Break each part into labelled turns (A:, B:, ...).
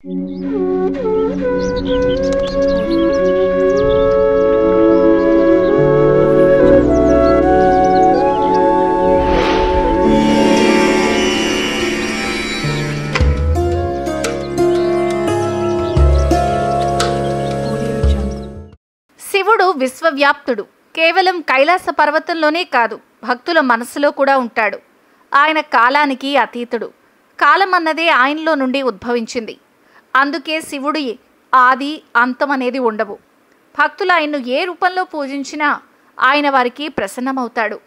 A: శివుడు విశ్వవ్యాప్తుడు. కేవలం కైలాస పర్వతంలోనే కాదు, భక్తుల మనసులో కూడా ఉంటాడు. ఆయన కాలానికి అతీతుడు. కాలం అన్నదే ఆయనలో నుండి ఉద్భవించింది. అందుకే శివుడి ఆది అంతం అనేది ఉండవు. భక్తులు ఆయన్ను ఏ రూపంలో పూజించినా ఆయన వారికి ప్రసన్నమవుతాడు.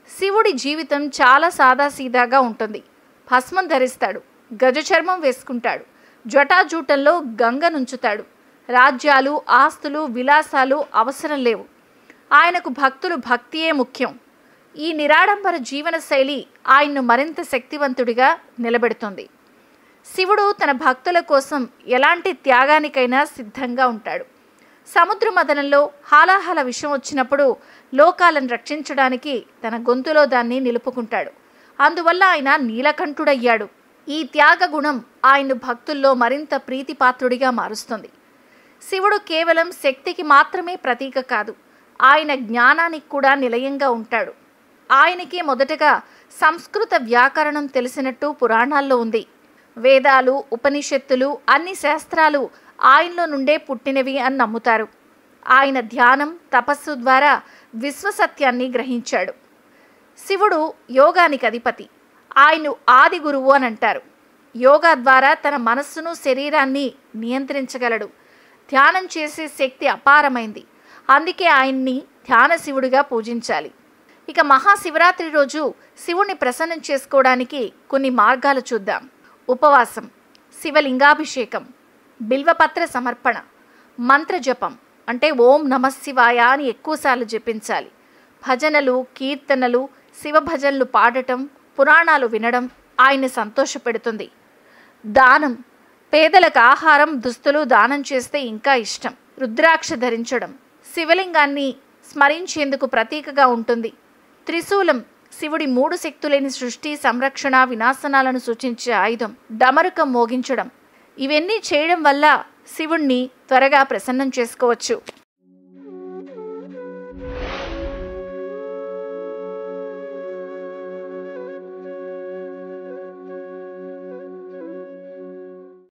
A: శివుడి జీవితం చాలా సాదాసీదాగా ఉంటుంది. భస్మం ధరిస్తాడు, గజ చర్మం వేసుకుంటాడు, జటాజూటంలో గంగనుంచుతాడు. రాజ్యాలు, ఆస్తులు, విలాసాలు అవసరం లేవు. ఆయనకు భక్తులు భక్తియే ముఖ్యం. ఈ నిరాడంబర జీవనశైలి ఆయన్ను మరింత శక్తివంతుడిగా నిలబెడుతుంది. శివుడు తన భక్తుల కోసం ఎలాంటి త్యాగానికైనా సిద్ధంగా ఉంటాడు. సముద్ర మథనంలో హాలాహల విషం వచ్చినప్పుడు లోకాలను రక్షించడానికి తన గొంతులో దాన్ని నిలుపుకుంటాడు. అందువల్ల ఆయన నీలకంఠుడయ్యాడు. ఈ త్యాగ గుణం ఆయన్ను భక్తుల్లో మరింత ప్రీతిపాత్రుడిగా మారుస్తుంది. శివుడు కేవలం శక్తికి మాత్రమే ప్రతీక కాదు, ఆయన జ్ఞానానికి కూడా నిలయంగా ఉంటాడు. ఆయనకి మొదటగా సంస్కృత వ్యాకరణం తెలిసినట్టు పురాణాల్లో ఉంది. వేదాలు, ఉపనిషత్తులు, అన్ని శాస్త్రాలు ఆయనలో నుండే పుట్టినవి అని నమ్ముతారు. ఆయన ధ్యానం, తపస్సు ద్వారా విశ్వసత్యాన్ని గ్రహించాడు. శివుడు యోగానికి అధిపతి. ఆయన్ను ఆది గురువు అని అంటారు. యోగా ద్వారా తన మనస్సును, శరీరాన్ని నియంత్రించగలడు. ధ్యానం చేసే శక్తి అపారమైంది. అందుకే ఆయన్ని ధ్యాన శివుడిగా పూజించాలి. ఇక మహాశివరాత్రి రోజు శివుణ్ణి ప్రసన్నం చేసుకోవడానికి కొన్ని మార్గాలు చూద్దాం. ఉపవాసం, శివలింగాభిషేకం, బిల్వపత్ర సమర్పణ, మంత్రజపం అంటే ఓం నమఃశివాయ అని ఎక్కువసార్లు జపించాలి. భజనలు, కీర్తనలు, శివభజనలు పాడటం, పురాణాలు వినడం ఆయన్ని సంతోషపెడుతుంది. దానం, పేదలకు ఆహారం, దుస్తులు దానం చేస్తే ఇంకా ఇష్టం. రుద్రాక్ష ధరించడం శివలింగాన్ని స్మరించేందుకు ప్రతీకగా ఉంటుంది. త్రిశూలం శివుడి 3 శక్తులేని సృష్టి, సంరక్షణ, వినాశనాలను సూచించే ఆయుధం. డమరుకం మోగించడం. ఇవన్నీ చేయడం వల్ల శివుణ్ణి త్వరగా ప్రసన్నం చేసుకోవచ్చు.